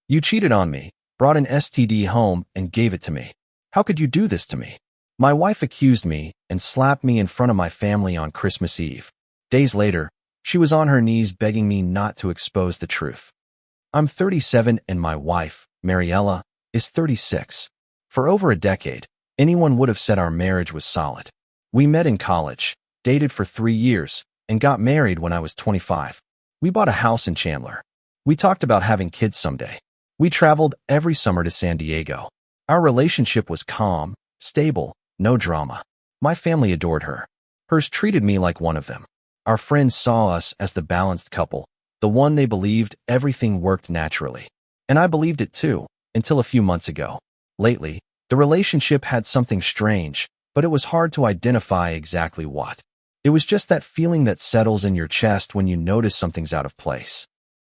You cheated on me, brought an STD home, and gave it to me. How could you do this to me? My wife accused me and slapped me in front of my family on Christmas Eve. Days later, she was on her knees begging me not to expose the truth. I'm 37 and my wife, Mariella, is 36. For over a decade, anyone would have said our marriage was solid. We met in college, dated for 3 years, and got married when I was 25. We bought a house in Chandler. We talked about having kids someday. We traveled every summer to San Diego. Our relationship was calm, stable, no drama. My family adored her. Hers treated me like one of them. Our friends saw us as the balanced couple, the one they believed everything worked naturally. And I believed it too, until a few months ago. Lately, the relationship had something strange, but it was hard to identify exactly what. It was just that feeling that settles in your chest when you notice something's out of place.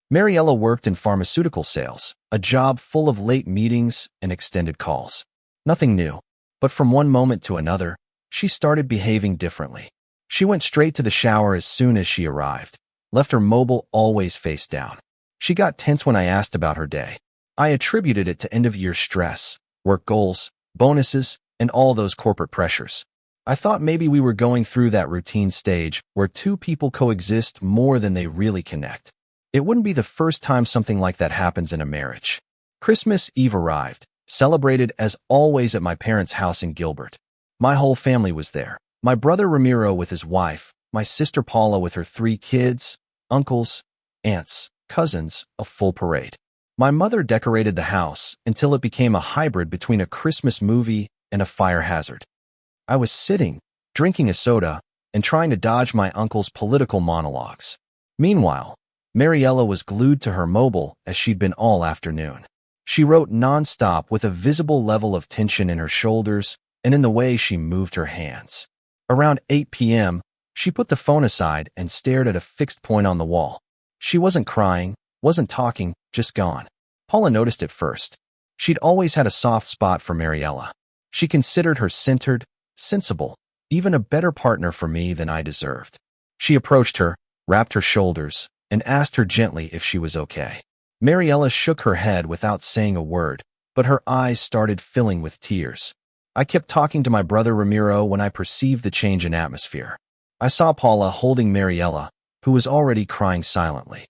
Mariella worked in pharmaceutical sales, a job full of late meetings and extended calls. Nothing new, but from one moment to another, she started behaving differently. She went straight to the shower as soon as she arrived, left her mobile always face down. She got tense when I asked about her day. I attributed it to end-of-year stress, work goals, bonuses, and all those corporate pressures. I thought maybe we were going through that routine stage where two people coexist more than they really connect. It wouldn't be the first time something like that happens in a marriage. Christmas Eve arrived, celebrated as always at my parents' house in Gilbert. My whole family was there. My brother Ramiro with his wife, my sister Paula with her 3 kids, uncles, aunts, cousins, a full parade. My mother decorated the house until it became a hybrid between a Christmas movie and a fire hazard. I was sitting, drinking a soda, and trying to dodge my uncle's political monologues. Meanwhile, Mariella was glued to her mobile as she'd been all afternoon. She wrote nonstop with a visible level of tension in her shoulders and in the way she moved her hands. Around 8 p.m., she put the phone aside and stared at a fixed point on the wall. She wasn't crying, wasn't talking, just gone. Paula noticed it first. She'd always had a soft spot for Mariella. She considered her centered, sensible, even a better partner for me than I deserved. She approached her, wrapped her shoulders, and asked her gently if she was okay. Mariella shook her head without saying a word, but her eyes started filling with tears. I kept talking to my brother Ramiro when I perceived the change in atmosphere. I saw Paula holding Mariella, who was already crying silently.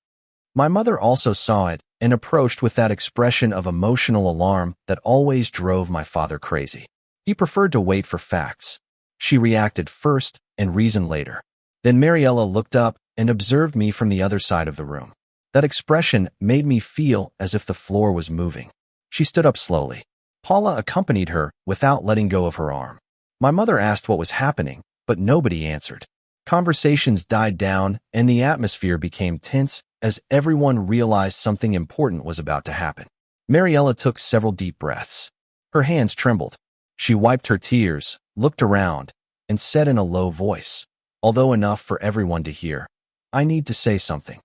My mother also saw it and approached with that expression of emotional alarm that always drove my father crazy. He preferred to wait for facts. She reacted first and reasoned later. Then Mariella looked up and observed me from the other side of the room. That expression made me feel as if the floor was moving. She stood up slowly. Paula accompanied her without letting go of her arm. My mother asked what was happening, but nobody answered. Conversations died down and the atmosphere became tense as everyone realized something important was about to happen. Mariella took several deep breaths. Her hands trembled. She wiped her tears, looked around, and said in a low voice, although enough for everyone to hear, "I need to say something."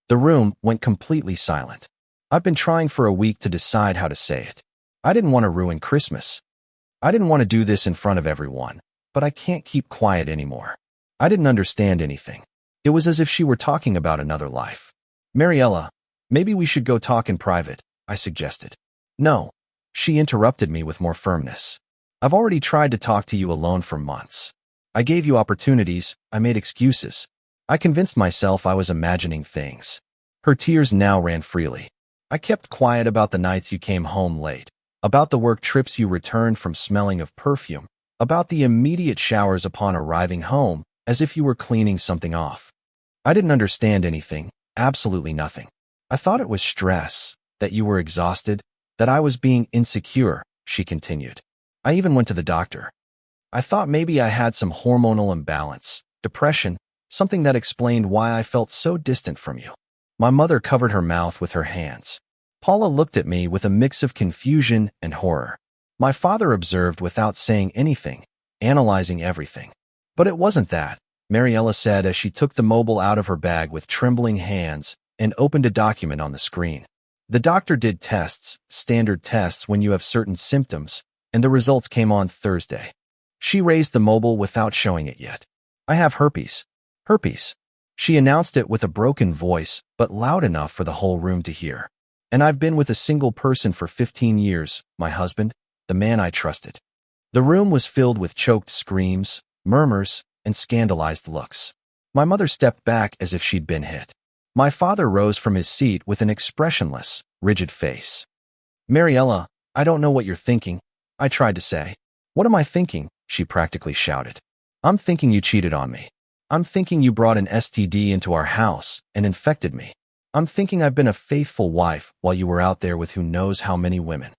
The room went completely silent. I've been trying for a week to decide how to say it. I didn't want to ruin Christmas. I didn't want to do this in front of everyone, but I can't keep quiet anymore. I didn't understand anything. It was as if she were talking about another life. "Mariella, maybe we should go talk in private," I suggested. "No," she interrupted me with more firmness. "I've already tried to talk to you alone for months. I gave you opportunities, I made excuses. I convinced myself I was imagining things." Her tears now ran freely. "I kept quiet about the nights you came home late, about the work trips you returned from smelling of perfume, about the immediate showers upon arriving home, as if you were cleaning something off. I didn't understand anything, absolutely nothing. I thought it was stress, that you were exhausted, that I was being insecure," she continued. "I even went to the doctor. I thought maybe I had some hormonal imbalance, depression, something that explained why I felt so distant from you." My mother covered her mouth with her hands. Paula looked at me with a mix of confusion and horror. My father observed without saying anything, analyzing everything. "But it wasn't that," Mariella said as she took the mobile out of her bag with trembling hands and opened a document on the screen. "The doctor did tests, standard tests when you have certain symptoms, and the results came on Thursday." She raised the mobile without showing it yet. "I have herpes." "Herpes." She announced it with a broken voice, but loud enough for the whole room to hear. And I've been with a single person for 15 years, my husband, the man I trusted. The room was filled with choked screams, murmurs, and scandalized looks. My mother stepped back as if she'd been hit. My father rose from his seat with an expressionless, rigid face. Mariella, I don't know what you're thinking, I tried to say. What am I thinking? She practically shouted. I'm thinking you cheated on me. I'm thinking you brought an STD into our house and infected me. I'm thinking I've been a faithful wife while you were out there with who knows how many women.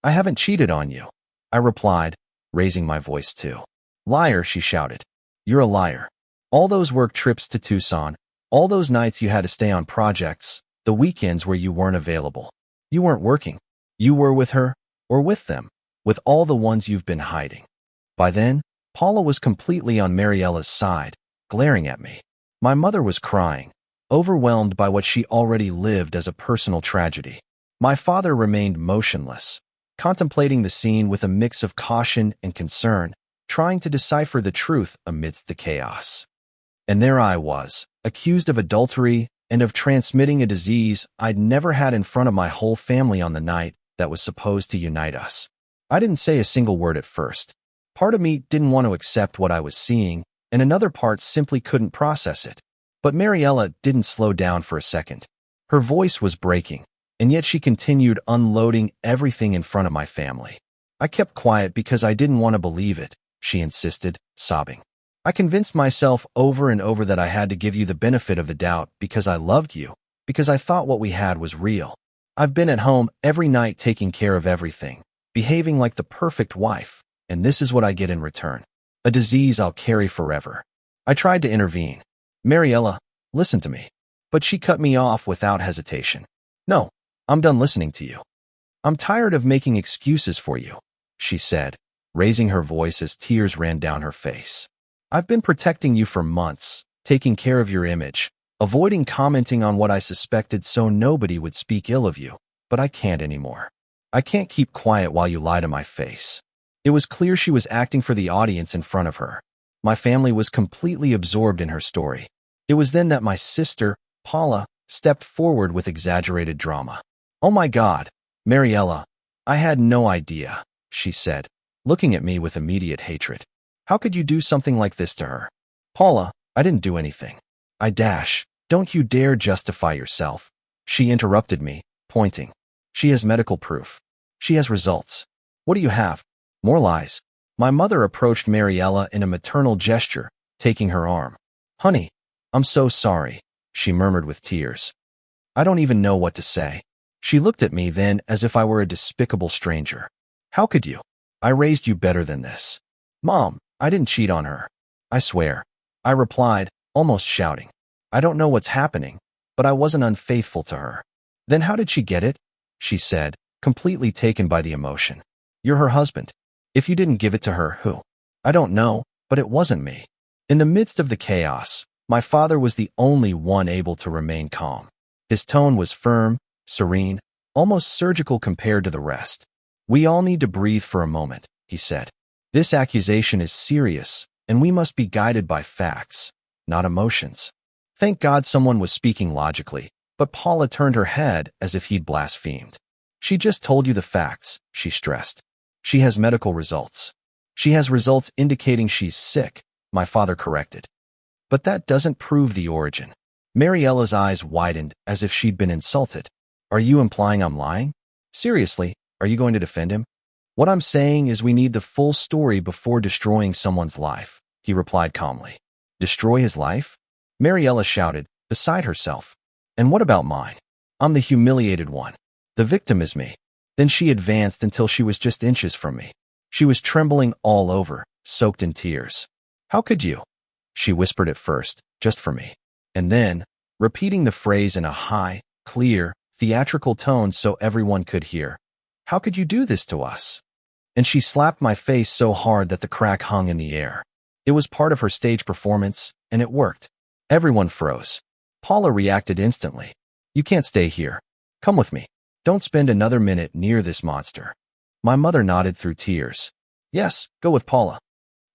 I haven't cheated on you, I replied, raising my voice too. Liar, she shouted. You're a liar. All those work trips to Tucson, all those nights you had to stay on projects, the weekends where you weren't available. You weren't working. You were with her, or with them, with all the ones you've been hiding. By then, Paula was completely on Mariella's side, glaring at me. My mother was crying, overwhelmed by what she already lived as a personal tragedy. My father remained motionless, contemplating the scene with a mix of caution and concern, trying to decipher the truth amidst the chaos. And there I was, accused of adultery and of transmitting a disease I'd never had in front of my whole family on the night that was supposed to unite us. I didn't say a single word at first. Part of me didn't want to accept what I was seeing, and another part simply couldn't process it. But Mariella didn't slow down for a second. Her voice was breaking, and yet she continued unloading everything in front of my family. I kept quiet because I didn't want to believe it, she insisted, sobbing. I convinced myself over and over that I had to give you the benefit of the doubt because I loved you, because I thought what we had was real. I've been at home every night taking care of everything, behaving like the perfect wife, and this is what I get in return. A disease I'll carry forever. I tried to intervene. Mariella, listen to me. But she cut me off without hesitation. No, I'm done listening to you. I'm tired of making excuses for you, she said, raising her voice as tears ran down her face. I've been protecting you for months, taking care of your image, avoiding commenting on what I suspected so nobody would speak ill of you, but I can't anymore. I can't keep quiet while you lie to my face. It was clear she was acting for the audience in front of her. My family was completely absorbed in her story. It was then that my sister, Paula, stepped forward with exaggerated drama. Oh my God, Mariella, I had no idea, she said, looking at me with immediate hatred. How could you do something like this to her? Paula, I didn't do anything. Don't you dare justify yourself. She interrupted me, pointing. She has medical proof. She has results. What do you have? More lies. My mother approached Mariella in a maternal gesture, taking her arm. Honey, I'm so sorry, she murmured with tears. I don't even know what to say. She looked at me then as if I were a despicable stranger. How could you? I raised you better than this. Mom, I didn't cheat on her. I swear. I replied, almost shouting. I don't know what's happening, but I wasn't unfaithful to her. Then how did she get it? She said, completely taken by the emotion. You're her husband. If you didn't give it to her, who? I don't know, but it wasn't me. In the midst of the chaos, my father was the only one able to remain calm. His tone was firm, serene, almost surgical compared to the rest. We all need to breathe for a moment, he said. This accusation is serious, and we must be guided by facts, not emotions. Thank God someone was speaking logically, but Paula turned her head as if he'd blasphemed. She just told you the facts, she stressed. She has medical results. She has results indicating she's sick, my father corrected. But that doesn't prove the origin. Mariella's eyes widened as if she'd been insulted. Are you implying I'm lying? Seriously, are you going to defend him? What I'm saying is we need the full story before destroying someone's life, he replied calmly. Destroy his life? Mariella shouted, beside herself. And what about mine? I'm the humiliated one. The victim is me. Then she advanced until she was just inches from me. She was trembling all over, soaked in tears. How could you? She whispered at first, just for me. And then, repeating the phrase in a high, clear, theatrical tone so everyone could hear. How could you do this to us? And she slapped my face so hard that the crack hung in the air. It was part of her stage performance, and it worked. Everyone froze. Paula reacted instantly. You can't stay here. Come with me. Don't spend another minute near this monster. My mother nodded through tears. Yes, go with Paula.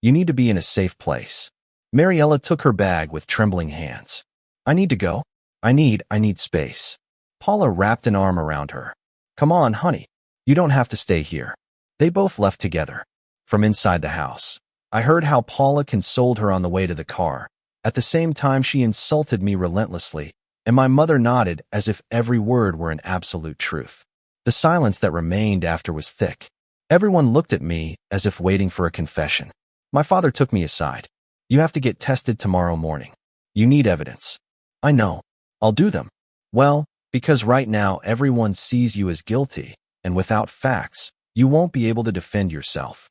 You need to be in a safe place. Mariella took her bag with trembling hands. I need to go. I need space. Paula wrapped an arm around her. Come on, honey. You don't have to stay here. They both left together. From inside the house, I heard how Paula consoled her on the way to the car. At the same time, she insulted me relentlessly, and my mother nodded as if every word were an absolute truth. The silence that remained after was thick. Everyone looked at me as if waiting for a confession. My father took me aside. You have to get tested tomorrow morning. You need evidence. I know. I'll do them. Well, because right now everyone sees you as guilty, and without facts, you won't be able to defend yourself.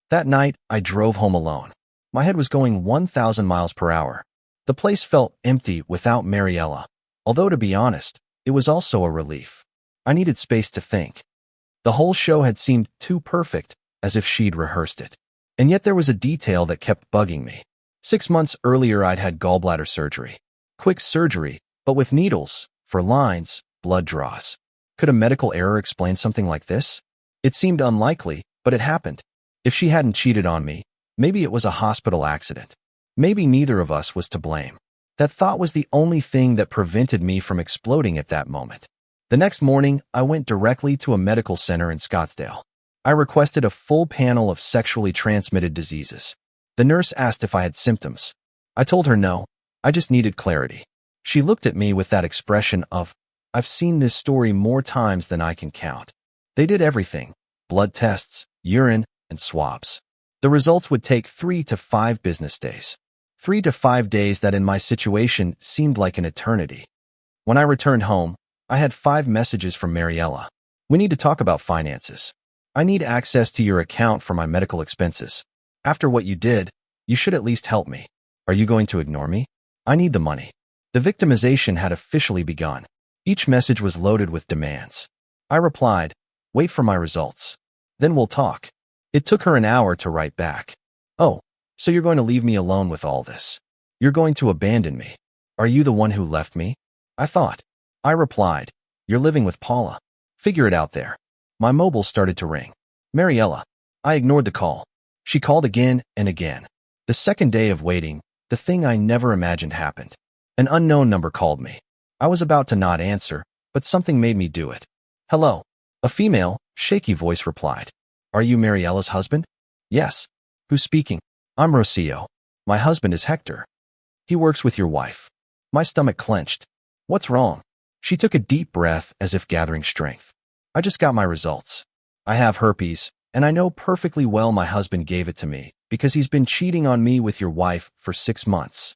That night, I drove home alone. My head was going 1,000 miles per hour. The place felt empty without Mariella. Although, to be honest, it was also a relief. I needed space to think. The whole show had seemed too perfect, as if she'd rehearsed it. And yet there was a detail that kept bugging me. 6 months earlier, I'd had gallbladder surgery. Quick surgery, but with needles, for lines, blood draws. Could a medical error explain something like this? It seemed unlikely, but it happened. If she hadn't cheated on me, maybe it was a hospital accident. Maybe neither of us was to blame. That thought was the only thing that prevented me from exploding at that moment. The next morning, I went directly to a medical center in Scottsdale. I requested a full panel of sexually transmitted diseases. The nurse asked if I had symptoms. I told her no, I just needed clarity. She looked at me with that expression of, I've seen this story more times than I can count. They did everything, blood tests, urine, and swabs. The results would take 3 to 5 business days. 3 to 5 days that in my situation seemed like an eternity. When I returned home, I had 5 messages from Mariella. We need to talk about finances. I need access to your account for my medical expenses. After what you did, you should at least help me. Are you going to ignore me? I need the money. The victimization had officially begun. Each message was loaded with demands. I replied, wait for my results. Then we'll talk. It took her an hour to write back. Oh, so you're going to leave me alone with all this? You're going to abandon me? Are you the one who left me? I thought. I replied, you're living with Paula. Figure it out there. My mobile started to ring. Mariella. I ignored the call. She called again and again. The second day of waiting, the thing I never imagined happened. An unknown number called me. I was about to not answer, but something made me do it. Hello. A female, shaky voice replied. Are you Mariella's husband? Yes. Who's speaking? I'm Rocio. My husband is Hector. He works with your wife. My stomach clenched. What's wrong? She took a deep breath as if gathering strength. I just got my results. I have herpes, and I know perfectly well my husband gave it to me because he's been cheating on me with your wife for 6 months.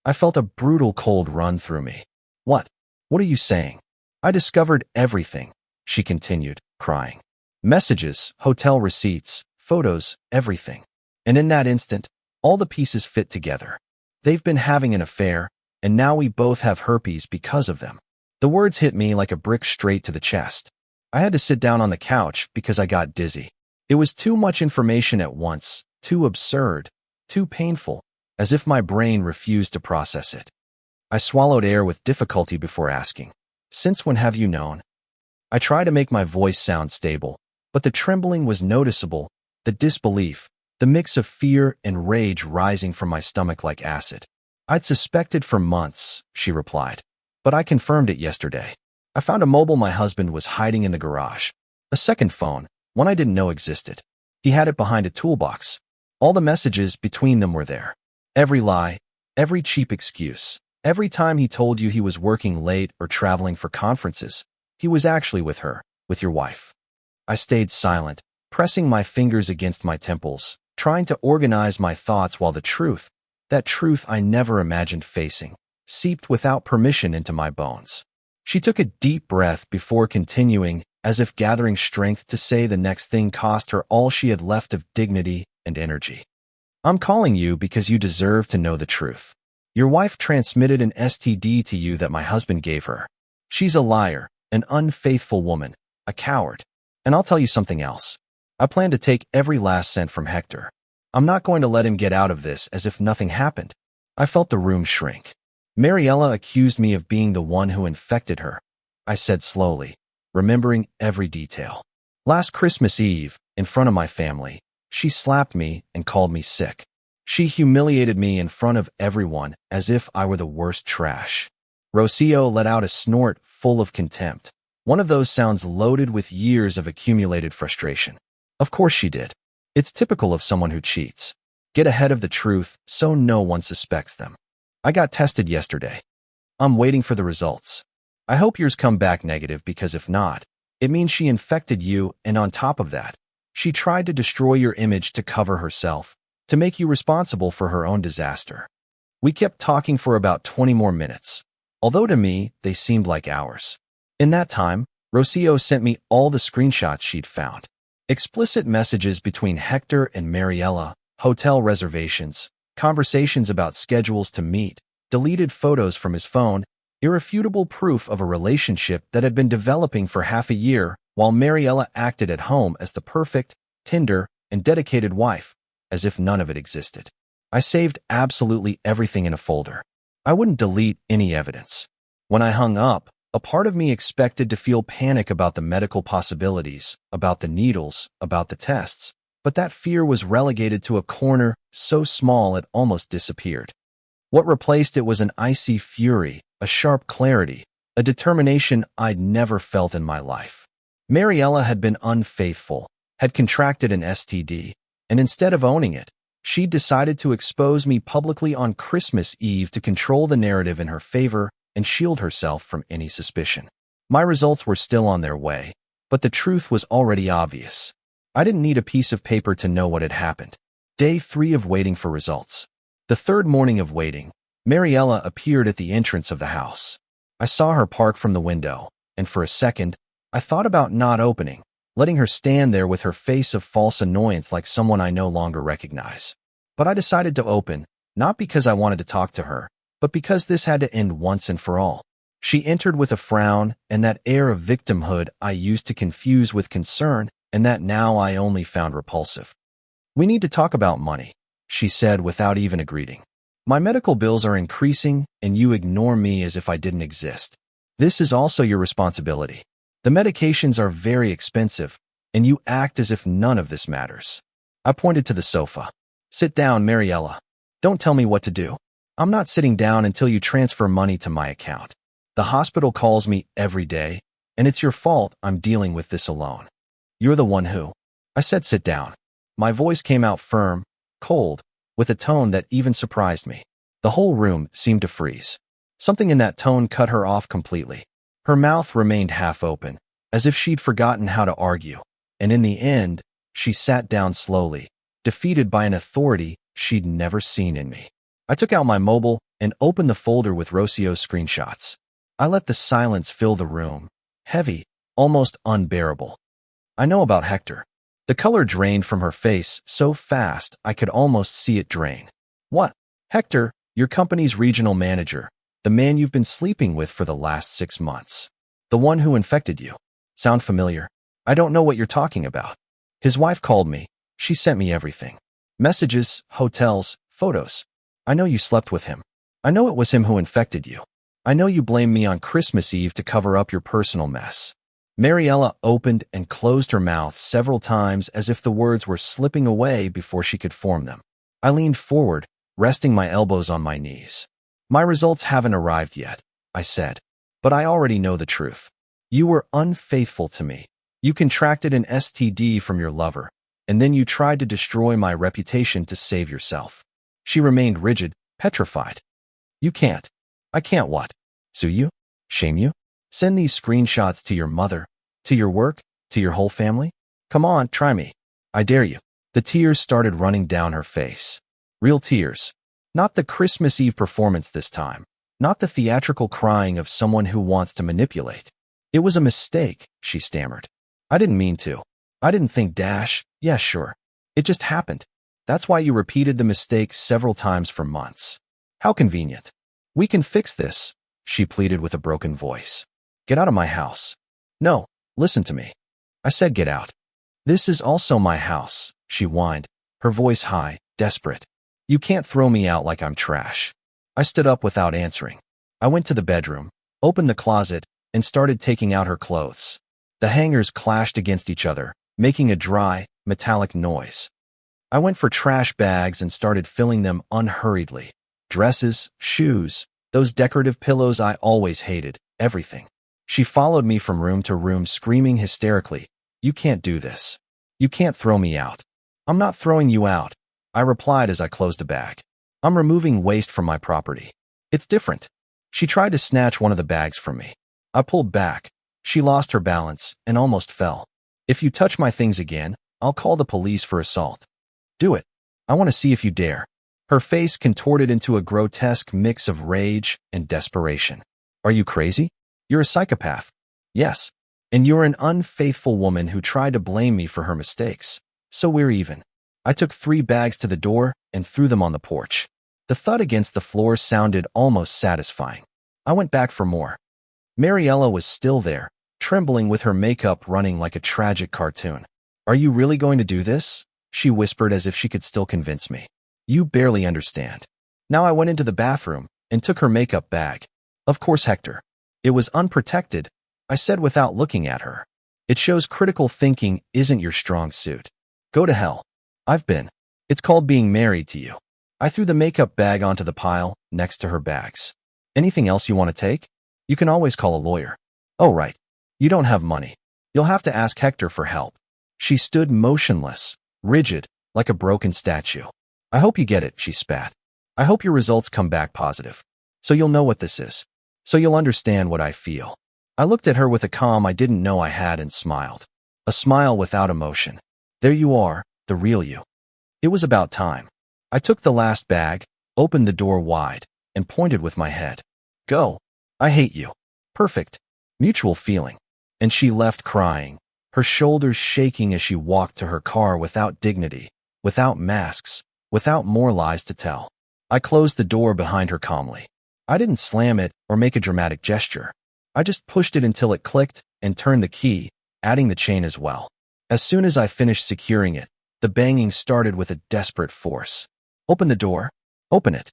I felt a brutal cold run through me. What? What are you saying? I discovered everything, she continued, crying. Messages, hotel receipts, photos, everything. And in that instant, all the pieces fit together. They've been having an affair, and now we both have herpes because of them. The words hit me like a brick straight to the chest. I had to sit down on the couch because I got dizzy. It was too much information at once, too absurd, too painful, as if my brain refused to process it. I swallowed air with difficulty before asking, since when have you known? I tried to make my voice sound stable, but the trembling was noticeable, the disbelief, the mix of fear and rage rising from my stomach like acid. I'd suspected for months, she replied, but I confirmed it yesterday. I found a mobile my husband was hiding in the garage. A second phone, one I didn't know existed. He had it behind a toolbox. All the messages between them were there. Every lie, every cheap excuse. Every time he told you he was working late or traveling for conferences, he was actually with her, with your wife. I stayed silent, pressing my fingers against my temples, trying to organize my thoughts while the truth, that truth I never imagined facing, seeped without permission into my bones. She took a deep breath before continuing, as if gathering strength to say the next thing cost her all she had left of dignity and energy. I'm calling you because you deserve to know the truth. Your wife transmitted an STD to you that my husband gave her. She's a liar, an unfaithful woman, a coward. And I'll tell you something else. I plan to take every last cent from Hector. I'm not going to let him get out of this as if nothing happened. I felt the room shrink. Mariella accused me of being the one who infected her. I said slowly, remembering every detail. Last Christmas Eve, in front of my family, she slapped me and called me sick. She humiliated me in front of everyone as if I were the worst trash. Rocio let out a snort full of contempt. One of those sounds loaded with years of accumulated frustration. Of course she did. It's typical of someone who cheats. Get ahead of the truth so no one suspects them. I got tested yesterday. I'm waiting for the results. I hope yours come back negative because if not, it means she infected you, and on top of that, she tried to destroy your image to cover herself, to make you responsible for her own disaster. We kept talking for about 20 more minutes, although to me, they seemed like hours. In that time, Rocio sent me all the screenshots she'd found. Explicit messages between Hector and Mariella, hotel reservations, conversations about schedules to meet, deleted photos from his phone, irrefutable proof of a relationship that had been developing for half a year while Mariella acted at home as the perfect, tender, and dedicated wife, as if none of it existed. I saved absolutely everything in a folder. I wouldn't delete any evidence. When I hung up, a part of me expected to feel panic about the medical possibilities, about the needles, about the tests, but that fear was relegated to a corner so small it almost disappeared. What replaced it was an icy fury, a sharp clarity, a determination I'd never felt in my life. Mariella had been unfaithful, had contracted an STD, and instead of owning it, she'd decided to expose me publicly on Christmas Eve to control the narrative in her favor and shield herself from any suspicion. My results were still on their way, but the truth was already obvious. I didn't need a piece of paper to know what had happened. Day 3 of waiting for results. The third morning of waiting, Mariella appeared at the entrance of the house. I saw her park from the window, and for a second, I thought about not opening, letting her stand there with her face of false annoyance like someone I no longer recognize. But I decided to open, not because I wanted to talk to her, but because this had to end once and for all. She entered with a frown and that air of victimhood I used to confuse with concern and that now I only found repulsive. "We need to talk about money," she said without even a greeting. "My medical bills are increasing and you ignore me as if I didn't exist. This is also your responsibility. The medications are very expensive and you act as if none of this matters." I pointed to the sofa. "Sit down, Mariella. Don't tell me what to do. I'm not sitting down until you transfer money to my account. The hospital calls me every day, and it's your fault I'm dealing with this alone. You're the one who—" I said sit down. My voice came out firm, cold, with a tone that even surprised me. The whole room seemed to freeze. Something in that tone cut her off completely. Her mouth remained half open, as if she'd forgotten how to argue, and in the end, she sat down slowly, defeated by an authority she'd never seen in me. I took out my mobile and opened the folder with Rocio's screenshots. I let the silence fill the room, heavy, almost unbearable. "I know about Hector." The color drained from her face so fast I could almost see it drain. "What?" "Hector, your company's regional manager, the man you've been sleeping with for the last 6 months. The one who infected you. Sound familiar?" "I don't know what you're talking about." "His wife called me. She sent me everything. Messages, hotels, photos. I know you slept with him. I know it was him who infected you. I know you blamed me on Christmas Eve to cover up your personal mess." Mariella opened and closed her mouth several times as if the words were slipping away before she could form them. I leaned forward, resting my elbows on my knees. "My results haven't arrived yet," I said, "but I already know the truth. You were unfaithful to me. You contracted an STD from your lover, and then you tried to destroy my reputation to save yourself." She remained rigid, petrified. "You can't." "I can't what? Sue you? Shame you? Send these screenshots to your mother, to your work, to your whole family? Come on, try me. I dare you." The tears started running down her face. Real tears. Not the Christmas Eve performance this time. Not the theatrical crying of someone who wants to manipulate. "It was a mistake," she stammered. "I didn't mean to. I didn't think dash. Yeah, sure. It just happened. That's why you repeated the mistake several times for months. How convenient. We can fix this," she pleaded with a broken voice. "Get out of my house." "No, listen to me." I said get out. "This is also my house," she whined, her voice high, desperate. "You can't throw me out like I'm trash." I stood up without answering. I went to the bedroom, opened the closet, and started taking out her clothes. The hangers clashed against each other, making a dry, metallic noise. I went for trash bags and started filling them unhurriedly. Dresses, shoes, Those decorative pillows I always hated, everything. She followed me from room to room screaming hysterically, "You can't do this. You can't throw me out." "I'm not throwing you out," I replied as I closed the bag. "I'm removing waste from my property. It's different." She tried to snatch one of the bags from me. I pulled back. She lost her balance and almost fell. "If you touch my things again, I'll call the police for assault." "Do it. I want to see if you dare." Her face contorted into a grotesque mix of rage and desperation. "Are you crazy? You're a psychopath." "Yes. And you're an unfaithful woman who tried to blame me for her mistakes. So we're even." I took 3 bags to the door and threw them on the porch. The thud against the floor sounded almost satisfying. I went back for more. Mariella was still there, trembling with her makeup running like a tragic cartoon. "Are you really going to do this?" she whispered as if she could still convince me. "You barely understand." Now I went into the bathroom and took her makeup bag. "Of course, Hector. It was unprotected," I said without looking at her. "It shows critical thinking isn't your strong suit. Go to hell. I've been. It's called being married to you." I threw the makeup bag onto the pile next to her bags. "Anything else you want to take? You can always call a lawyer." "Oh, right. You don't have money. You'll have to ask Hector for help." She stood motionless, rigid, like a broken statue. "I hope you get it," she spat. "I hope your results come back positive. So you'll know what this is. So you'll understand what I feel." I looked at her with a calm I didn't know I had and smiled. A smile without emotion. "There you are, the real you." It was about time. I took the last bag, opened the door wide, and pointed with my head. "Go. I hate you." Perfect. Mutual feeling. And she left crying, her shoulders shaking as she walked to her car without dignity, without masks, without more lies to tell. I closed the door behind her calmly. I didn't slam it or make a dramatic gesture. I just pushed it until it clicked and turned the key, adding the chain as well. As soon as I finished securing it, the banging started with a desperate force. "Open the door. Open it."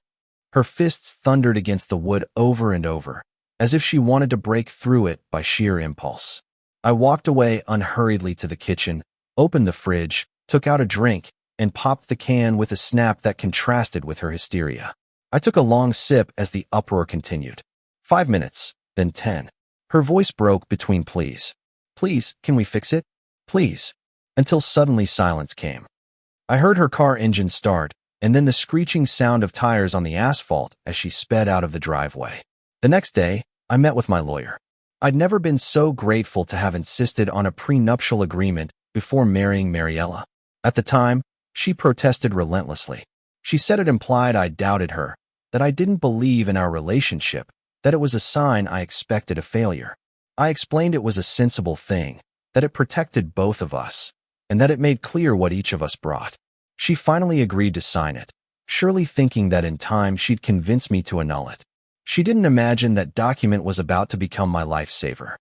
Her fists thundered against the wood over and over, as if she wanted to break through it by sheer impulse. I walked away unhurriedly to the kitchen, opened the fridge, took out a drink, and popped the can with a snap that contrasted with her hysteria. I took a long sip as the uproar continued. 5 minutes, then 10. Her voice broke between pleas. "Please, can we fix it? Please." Until suddenly silence came. I heard her car engine start, and then the screeching sound of tires on the asphalt as she sped out of the driveway. The next day, I met with my lawyer. I'd never been so grateful to have insisted on a prenuptial agreement before marrying Mariella. At the time, she protested relentlessly. She said it implied I doubted her, that I didn't believe in our relationship, that it was a sign I expected a failure. I explained it was a sensible thing, that it protected both of us, and that it made clear what each of us brought. She finally agreed to sign it, surely thinking that in time she'd convince me to annul it. She didn't imagine that document was about to become my lifesaver.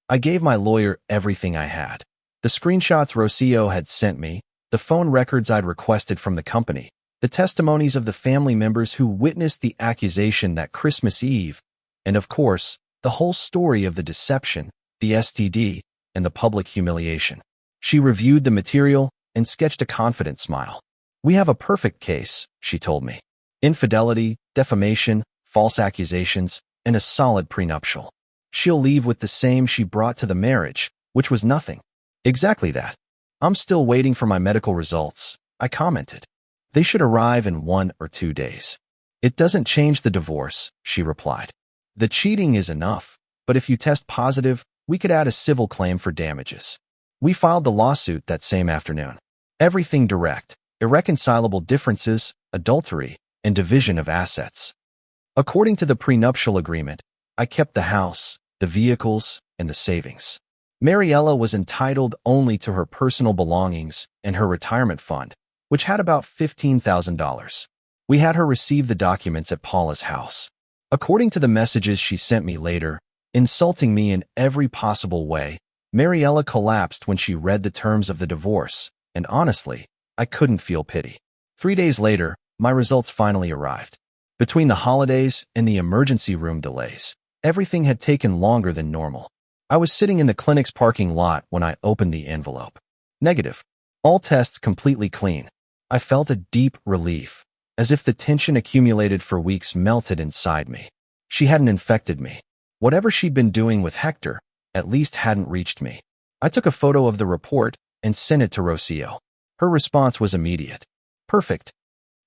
I gave my lawyer everything I had. The screenshots Rocio had sent me, the phone records I'd requested from the company, the testimonies of the family members who witnessed the accusation that Christmas Eve, and of course, the whole story of the deception, the STD, and the public humiliation. She reviewed the material and sketched a confident smile. "We have a perfect case," she told me. "Infidelity, defamation, false accusations, and a solid prenuptial. She'll leave with the same she brought to the marriage, which was nothing." "Exactly that. I'm still waiting for my medical results," I commented. "They should arrive in 1 or 2 days." "It doesn't change the divorce," she replied. "The cheating is enough, but if you test positive, we could add a civil claim for damages." We filed the lawsuit that same afternoon. Everything direct, irreconcilable differences, adultery, and division of assets. According to the prenuptial agreement, I kept the house, the vehicles, and the savings. Mariella was entitled only to her personal belongings and her retirement fund, which had about $15,000. We had her receive the documents at Paula's house. According to the messages she sent me later, insulting me in every possible way, Mariella collapsed when she read the terms of the divorce, and honestly, I couldn't feel pity. 3 days later, my results finally arrived. Between the holidays and the emergency room delays, everything had taken longer than normal. I was sitting in the clinic's parking lot when I opened the envelope. Negative. All tests completely clean. I felt a deep relief, as if the tension accumulated for weeks melted inside me. She hadn't infected me. Whatever she'd been doing with Hector at least hadn't reached me. I took a photo of the report and sent it to Rocio. Her response was immediate. Perfect.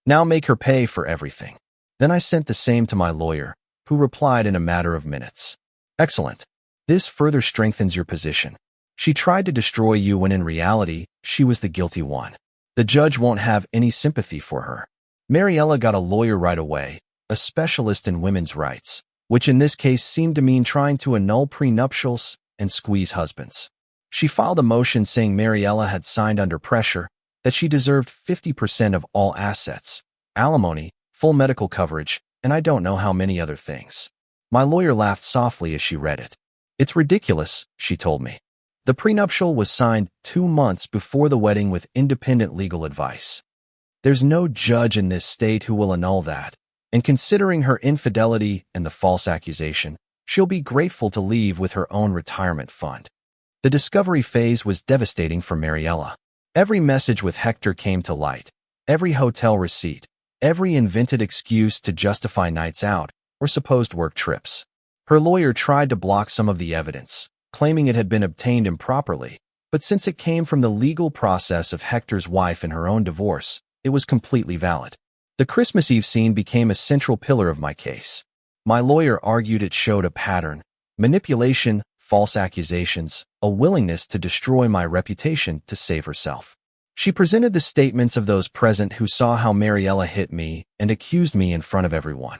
Now make her pay for everything. Then I sent the same to my lawyer, who replied in a matter of minutes. Excellent. This further strengthens your position. She tried to destroy you when in reality, she was the guilty one. The judge won't have any sympathy for her. Mariella got a lawyer right away, a specialist in women's rights, which in this case seemed to mean trying to annul prenuptials and squeeze husbands. She filed a motion saying Mariella had signed under pressure, that she deserved 50% of all assets, alimony, full medical coverage, and I don't know how many other things. My lawyer laughed softly as she read it. It's ridiculous, she told me. The prenuptial was signed 2 months before the wedding with independent legal advice. There's no judge in this state who will annul that, and considering her infidelity and the false accusation, she'll be grateful to leave with her own retirement fund. The discovery phase was devastating for Mariella. Every message with Hector came to light, every hotel receipt, every invented excuse to justify nights out or supposed work trips. Her lawyer tried to block some of the evidence, claiming it had been obtained improperly, but since it came from the legal process of Hector's wife in her own divorce, it was completely valid. The Christmas Eve scene became a central pillar of my case. My lawyer argued it showed a pattern: manipulation, false accusations, a willingness to destroy my reputation to save herself. She presented the statements of those present who saw how Mariella hit me and accused me in front of everyone.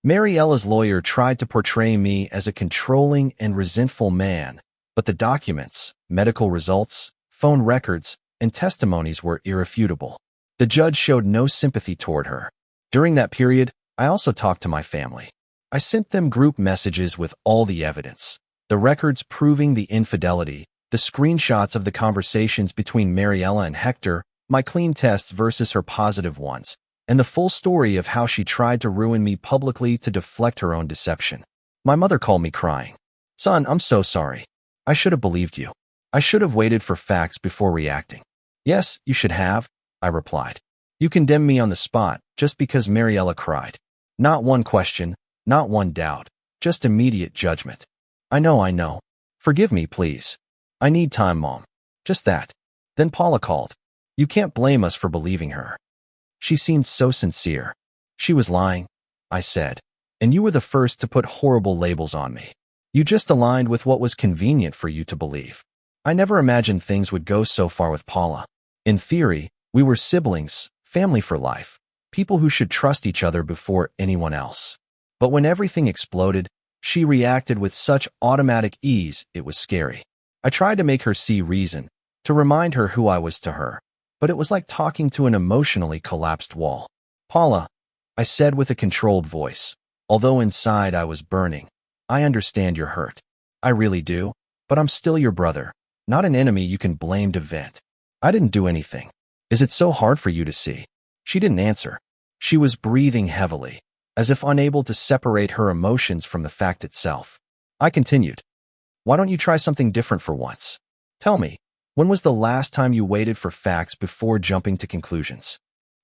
Mariella's lawyer tried to portray me as a controlling and resentful man, but the documents, medical results, phone records, and testimonies were irrefutable. The judge showed no sympathy toward her. During that period, I also talked to my family. I sent them group messages with all the evidence, the records proving the infidelity, the screenshots of the conversations between Mariella and Hector, my clean tests versus her positive ones, and the full story of how she tried to ruin me publicly to deflect her own deception. My mother called me crying. Son, I'm so sorry. I should have believed you. I should have waited for facts before reacting. Yes, you should have, I replied. You condemned me on the spot just because Mariella cried. Not one question, not one doubt, just immediate judgment. I know. Forgive me, please. I need time, Mom. Just that. Then Paula called. You can't blame us for believing her. She seemed so sincere. She was lying, I said, and you were the first to put horrible labels on me. You just aligned with what was convenient for you to believe. I never imagined things would go so far with Paula. In theory, we were siblings, family for life, people who should trust each other before anyone else. But when everything exploded, she reacted with such automatic ease it was scary. I tried to make her see reason, to remind her who I was to her, but it was like talking to an emotionally collapsed wall. Paula, I said with a controlled voice, although inside I was burning, I understand you're hurt. I really do, but I'm still your brother, not an enemy you can blame to vent. I didn't do anything. Is it so hard for you to see? She didn't answer. She was breathing heavily, as if unable to separate her emotions from the fact itself. I continued. Why don't you try something different for once? Tell me, when was the last time you waited for facts before jumping to conclusions?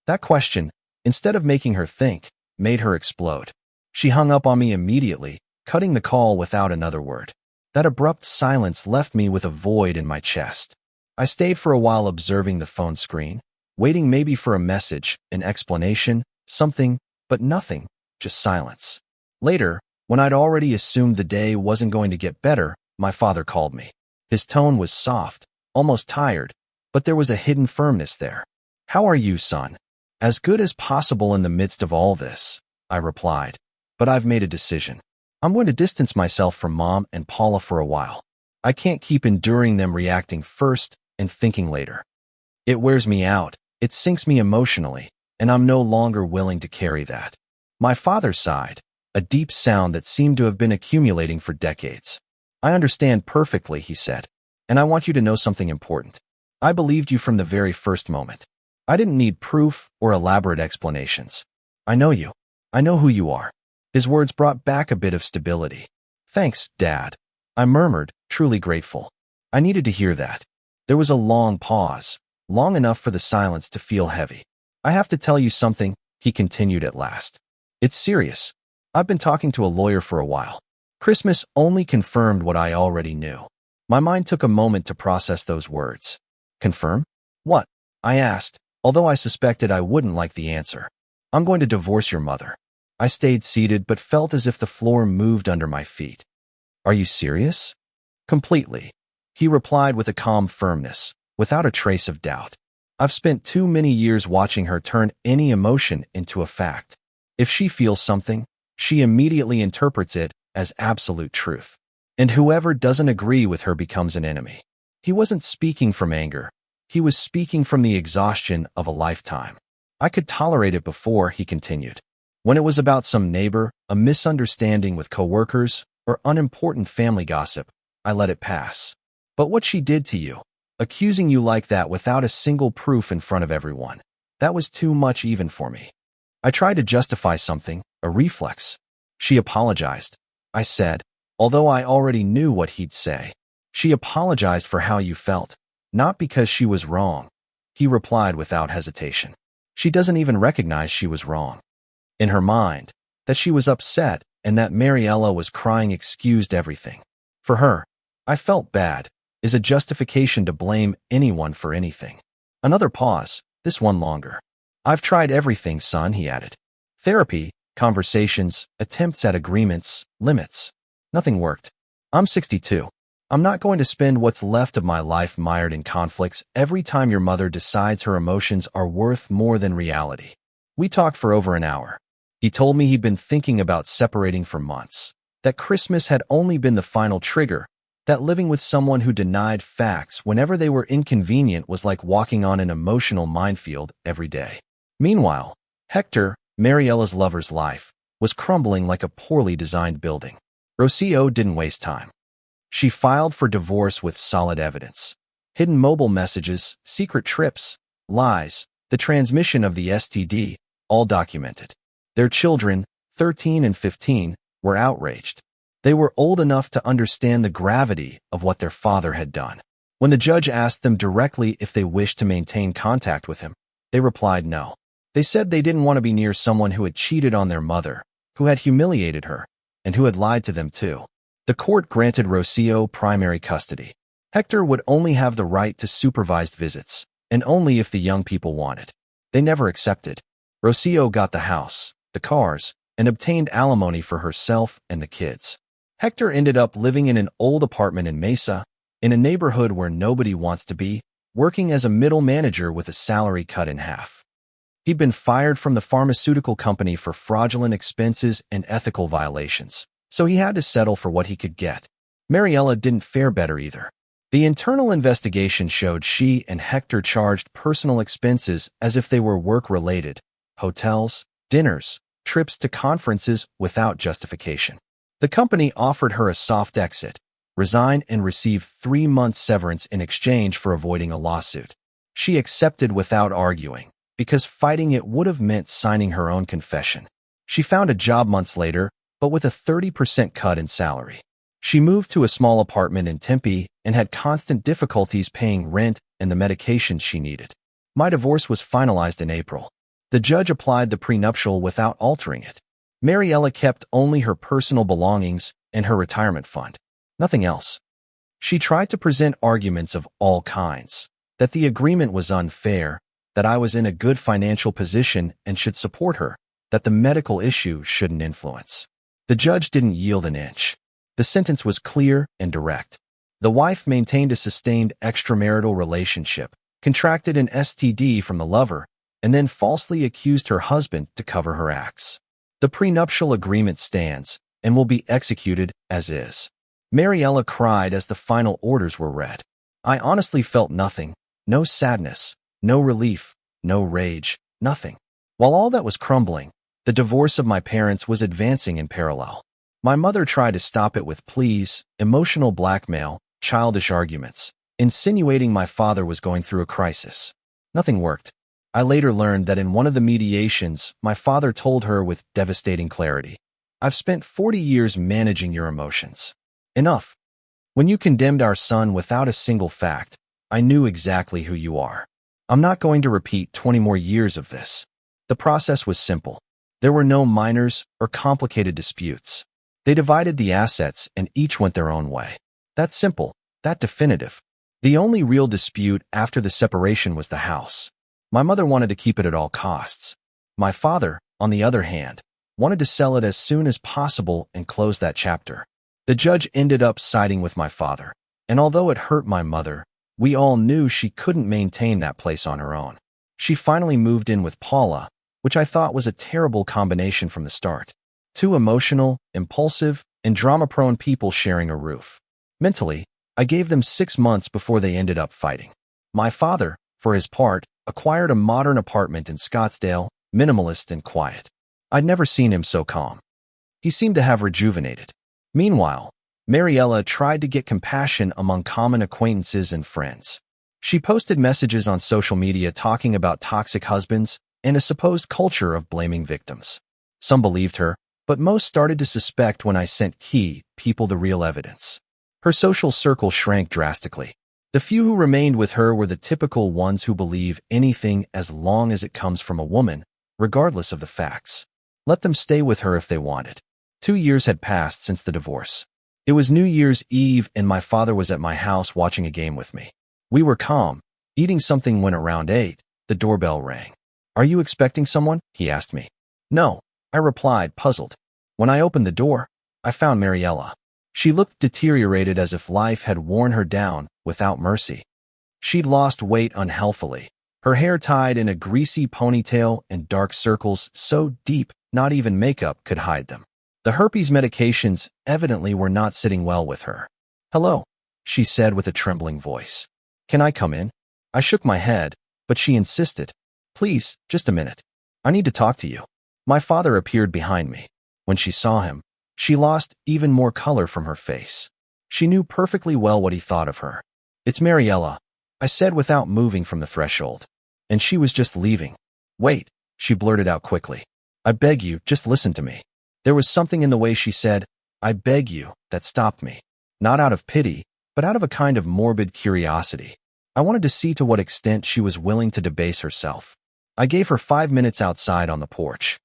That question, instead of making her think, made her explode. She hung up on me immediately, cutting the call without another word. That abrupt silence left me with a void in my chest. I stayed for a while observing the phone screen, waiting maybe for a message, an explanation, something, but nothing, just silence. Later, when I'd already assumed the day wasn't going to get better, my father called me. His tone was soft, almost tired, but there was a hidden firmness there. How are you, son? As good as possible in the midst of all this, I replied, but I've made a decision. I'm going to distance myself from Mom and Paula for a while. I can't keep enduring them reacting first and thinking later. It wears me out, it sinks me emotionally, and I'm no longer willing to carry that. My father sighed, a deep sound that seemed to have been accumulating for decades. I understand perfectly, he said, and I want you to know something important. I believed you from the very first moment. I didn't need proof or elaborate explanations. I know you. I know who you are. His words brought back a bit of stability. Thanks, Dad. I murmured, truly grateful. I needed to hear that. There was a long pause, long enough for the silence to feel heavy. I have to tell you something, he continued at last. It's serious. I've been talking to a lawyer for a while. Christmas only confirmed what I already knew. My mind took a moment to process those words. Confirm? What? I asked, although I suspected I wouldn't like the answer. I'm going to divorce your mother. I stayed seated but felt as if the floor moved under my feet. Are you serious? Completely. He replied with a calm firmness, without a trace of doubt. I've spent too many years watching her turn any emotion into a fact. If she feels something, she immediately interprets it as absolute truth. And whoever doesn't agree with her becomes an enemy. He wasn't speaking from anger. He was speaking from the exhaustion of a lifetime. I could tolerate it before, he continued. When it was about some neighbor, a misunderstanding with coworkers, or unimportant family gossip, I let it pass. But what she did to you, accusing you like that without a single proof in front of everyone, that was too much even for me. I tried to justify something, a reflex. She apologized, I said, although I already knew what he'd say. She apologized for how you felt, not because she was wrong. He replied without hesitation. She doesn't even recognize she was wrong. In her mind, that she was upset and that Mariella was crying excused everything. For her, I felt bad, is a justification to blame anyone for anything. Another pause, this one longer. I've tried everything, son, he added. Therapy, conversations, attempts at agreements, limits. Nothing worked. I'm 62. I'm not going to spend what's left of my life mired in conflicts every time your mother decides her emotions are worth more than reality. We talked for over an hour. He told me he'd been thinking about separating for months, that Christmas had only been the final trigger, that living with someone who denied facts whenever they were inconvenient was like walking on an emotional minefield every day. Meanwhile, Hector, Mariella's lover's life, was crumbling like a poorly designed building. Rocio didn't waste time. She filed for divorce with solid evidence. Hidden mobile messages, secret trips, lies, the transmission of the STD, all documented. Their children, 13 and 15, were outraged. They were old enough to understand the gravity of what their father had done. When the judge asked them directly if they wished to maintain contact with him, they replied no. They said they didn't want to be near someone who had cheated on their mother, who had humiliated her, and who had lied to them too. The court granted Rocio primary custody. Hector would only have the right to supervised visits, and only if the young people wanted. They never accepted. Rocio got the house, the cars, and obtained alimony for herself and the kids. Hector ended up living in an old apartment in Mesa, in a neighborhood where nobody wants to be, working as a middle manager with a salary cut in half. He'd been fired from the pharmaceutical company for fraudulent expenses and ethical violations, so he had to settle for what he could get. Mariella didn't fare better either. The internal investigation showed she and Hector charged personal expenses as if they were work-related, hotels, dinners, trips to conferences without justification. The company offered her a soft exit, resign and receive 3 months severance in exchange for avoiding a lawsuit. She accepted without arguing, because fighting it would have meant signing her own confession. She found a job months later, but with a 30% cut in salary. She moved to a small apartment in Tempe and had constant difficulties paying rent and the medications she needed. My divorce was finalized in April. The judge applied the prenuptial without altering it. Mariella kept only her personal belongings and her retirement fund. Nothing else. She tried to present arguments of all kinds, that the agreement was unfair, that I was in a good financial position and should support her, that the medical issue shouldn't influence. The judge didn't yield an inch. The sentence was clear and direct. The wife maintained a sustained extramarital relationship, contracted an STD from the lover, and then falsely accused her husband to cover her acts. The prenuptial agreement stands and will be executed as is. Mariella cried as the final orders were read. I honestly felt nothing, no sadness, no relief, no rage, nothing. While all that was crumbling, the divorce of my parents was advancing in parallel. My mother tried to stop it with pleas, emotional blackmail, childish arguments, insinuating my father was going through a crisis. Nothing worked. I later learned that in one of the mediations, my father told her with devastating clarity, "I've spent 40 years managing your emotions. Enough. When you condemned our son without a single fact, I knew exactly who you are. I'm not going to repeat 20 more years of this." The process was simple. There were no minors or complicated disputes. They divided the assets and each went their own way. That simple, that definitive. The only real dispute after the separation was the house. My mother wanted to keep it at all costs. My father, on the other hand, wanted to sell it as soon as possible and close that chapter. The judge ended up siding with my father, and although it hurt my mother, we all knew she couldn't maintain that place on her own. She finally moved in with Paula, which I thought was a terrible combination from the start. Two emotional, impulsive, and drama-prone people sharing a roof. Mentally, I gave them 6 months before they ended up fighting. My father, for his part, acquired a modern apartment in Scottsdale, minimalist and quiet. I'd never seen him so calm. He seemed to have rejuvenated. Meanwhile, Mariella tried to get compassion among common acquaintances and friends. She posted messages on social media talking about toxic husbands and a supposed culture of blaming victims. Some believed her, but most started to suspect when I sent key people the real evidence. Her social circle shrank drastically. The few who remained with her were the typical ones who believe anything as long as it comes from a woman, regardless of the facts. Let them stay with her if they wanted. 2 years had passed since the divorce. It was New Year's Eve and my father was at my house watching a game with me. We were calm, eating something when around 8, the doorbell rang. "Are you expecting someone?" he asked me. "No," I replied, puzzled. When I opened the door, I found Mariella. She looked deteriorated as if life had worn her down without mercy. She'd lost weight unhealthily, her hair tied in a greasy ponytail and dark circles so deep not even makeup could hide them. The herpes medications evidently were not sitting well with her. "Hello," she said with a trembling voice. "Can I come in?" I shook my head, but she insisted. "Please, just a minute. I need to talk to you." My father appeared behind me. When she saw him, she lost even more color from her face. She knew perfectly well what he thought of her. "It's Mariella," I said without moving from the threshold. "And she was just leaving." "Wait," she blurted out quickly. "I beg you, just listen to me." There was something in the way she said, "I beg you," that stopped me. Not out of pity, but out of a kind of morbid curiosity. I wanted to see to what extent she was willing to debase herself. I gave her 5 minutes outside on the porch.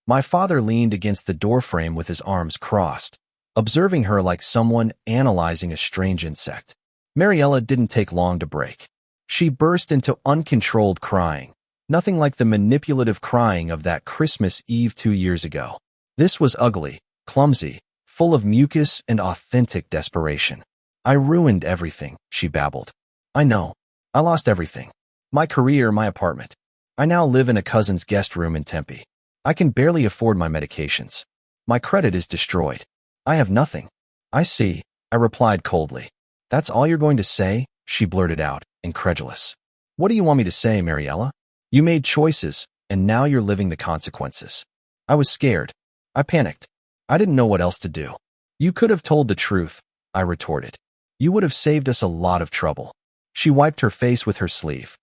My father leaned against the doorframe with his arms crossed, observing her like someone analyzing a strange insect. Mariella didn't take long to break. She burst into uncontrolled crying, nothing like the manipulative crying of that Christmas Eve 2 years ago. This was ugly, clumsy, full of mucus and authentic desperation. "I ruined everything," she babbled. "I know. I lost everything. My career, my apartment. I now live in a cousin's guest room in Tempe. I can barely afford my medications. My credit is destroyed. I have nothing." "I see," I replied coldly. "That's all you're going to say?" she blurted out, incredulous. "What do you want me to say, Mariella? You made choices, and now you're living the consequences." I was scared. I panicked. I didn't know what else to do. "You could have told the truth," I retorted. "You would have saved us a lot of trouble." She wiped her face with her sleeve.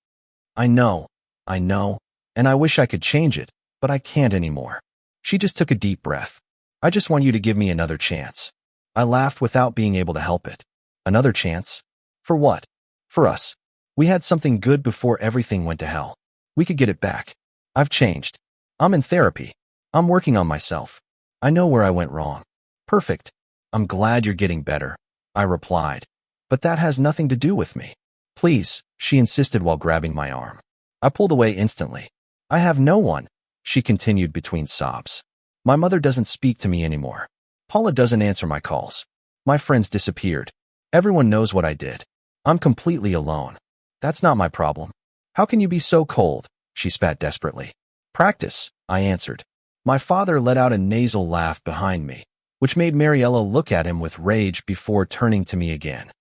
I know, and I wish I could change it, but I can't anymore." She just took a deep breath. "I just want you to give me another chance." I laughed without being able to help it. "Another chance? For what?" "For us. We had something good before everything went to hell. We could get it back. I've changed. I'm in therapy. I'm working on myself. I know where I went wrong." "Perfect. I'm glad you're getting better," I replied. "But that has nothing to do with me." "Please," she insisted while grabbing my arm. I pulled away instantly. "I have no one," she continued between sobs. "My mother doesn't speak to me anymore. Paula doesn't answer my calls. My friends disappeared. Everyone knows what I did. I'm completely alone. That's not my problem." "How can you be so cold?" she spat desperately. "Practice," I answered. My father let out a nasal laugh behind me, which made Mariella look at him with rage before turning to me again.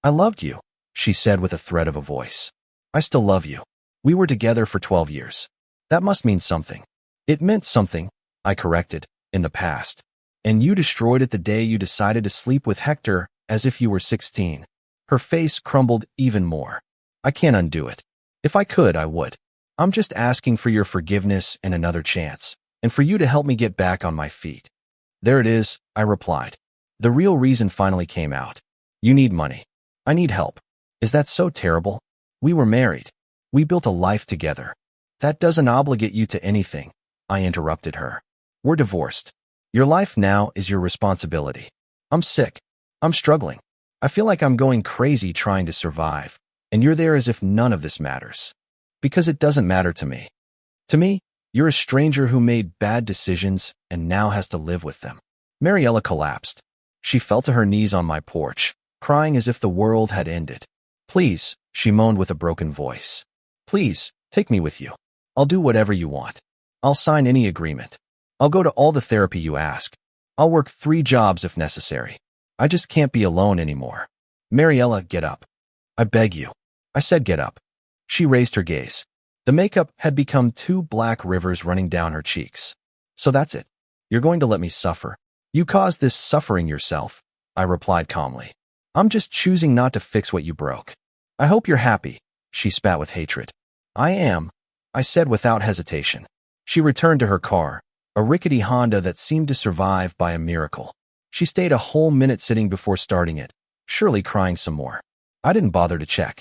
"I loved you," she said with a threat of a voice. "I still love you. We were together for 12 years. That must mean something." "It meant something," I corrected, "in the past. And you destroyed it the day you decided to sleep with Hector as if you were 16. Her face crumbled even more. "I can't undo it. If I could, I would. I'm just asking for your forgiveness and another chance, and for you to help me get back on my feet." "There it is," I replied. The real reason finally came out. "You need money. I need help." "Is that so terrible? We were married. We built a life together. That doesn't obligate you to anything," I interrupted her. We're divorced. Your life now is your responsibility. I'm sick. I'm struggling. I feel like I'm going crazy trying to survive, and you're there as if none of this matters. Because it doesn't matter to me. To me, you're a stranger who made bad decisions and now has to live with them. Mariella collapsed. She fell to her knees on my porch, crying as if the world had ended. Please, she moaned with a broken voice. Please, take me with you. I'll do whatever you want. I'll sign any agreement. I'll go to all the therapy you ask. I'll work 3 jobs if necessary. I just can't be alone anymore. Mariella, get up. I beg you. I said get up. She raised her gaze. The makeup had become 2 black rivers running down her cheeks. So that's it. You're going to let me suffer. You caused this suffering yourself, I replied calmly. I'm just choosing not to fix what you broke. I hope you're happy, she spat with hatred. I am, I said without hesitation. She returned to her car, a rickety Honda that seemed to survive by a miracle. She stayed a whole minute sitting before starting it, surely crying some more. I didn't bother to check.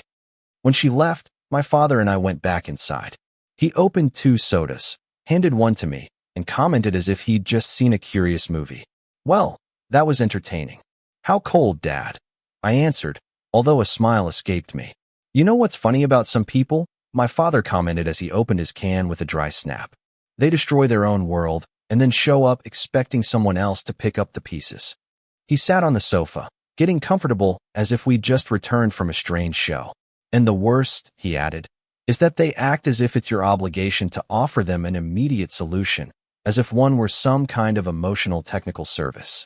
When she left, my father and I went back inside. He opened 2 sodas, handed one to me, and commented as if he'd just seen a curious movie. Well, that was entertaining. How cold, Dad? I answered, although a smile escaped me. You know what's funny about some people? My father commented as he opened his can with a dry snap. They destroy their own world and then show up expecting someone else to pick up the pieces. He sat on the sofa, getting comfortable as if we'd just returned from a strange show. And the worst, he added, is that they act as if it's your obligation to offer them an immediate solution, as if one were some kind of emotional technical service.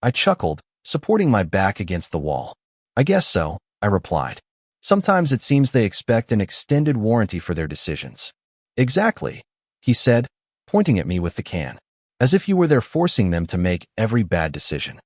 I chuckled, supporting my back against the wall. I guess so, I replied. Sometimes it seems they expect an extended warranty for their decisions. Exactly, he said, pointing at me with the can, as if you were there forcing them to make every bad decision.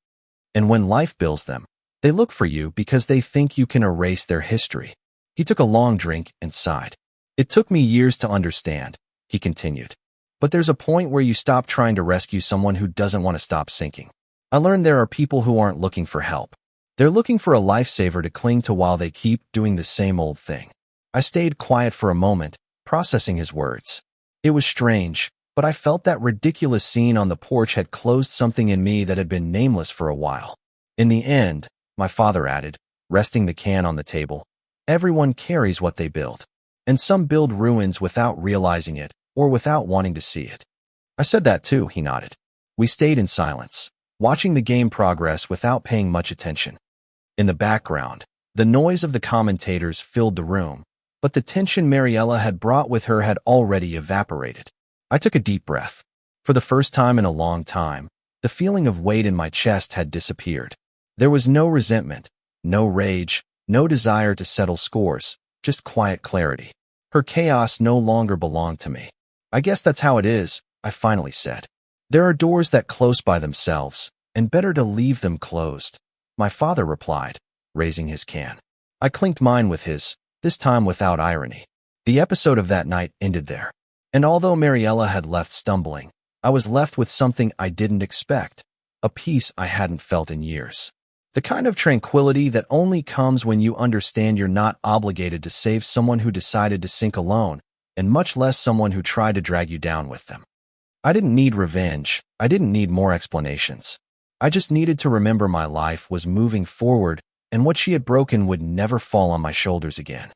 And when life bills them, they look for you because they think you can erase their history. He took a long drink and sighed. It took me years to understand, he continued. But there's a point where you stop trying to rescue someone who doesn't want to stop sinking. I learned there are people who aren't looking for help. They're looking for a lifesaver to cling to while they keep doing the same old thing. I stayed quiet for a moment, processing his words. It was strange, but I felt that ridiculous scene on the porch had closed something in me that had been nameless for a while. In the end, my father added, resting the can on the table, everyone carries what they build. And some build ruins without realizing it, or without wanting to see it. I said that too, he nodded. We stayed in silence, watching the game progress without paying much attention. In the background, the noise of the commentators filled the room, but the tension Mariella had brought with her had already evaporated. I took a deep breath. For the first time in a long time, the feeling of weight in my chest had disappeared. There was no resentment, no rage, no desire to settle scores, just quiet clarity. Her chaos no longer belonged to me. I guess that's how it is, I finally said. There are doors that close by themselves, and better to leave them closed. My father replied, raising his can. I clinked mine with his, this time without irony. The episode of that night ended there. And although Mariella had left stumbling, I was left with something I didn't expect, a peace I hadn't felt in years. The kind of tranquility that only comes when you understand you're not obligated to save someone who decided to sink alone, and much less someone who tried to drag you down with them. I didn't need revenge. I didn't need more explanations. I just needed to remember my life was moving forward, and what she had broken would never fall on my shoulders again.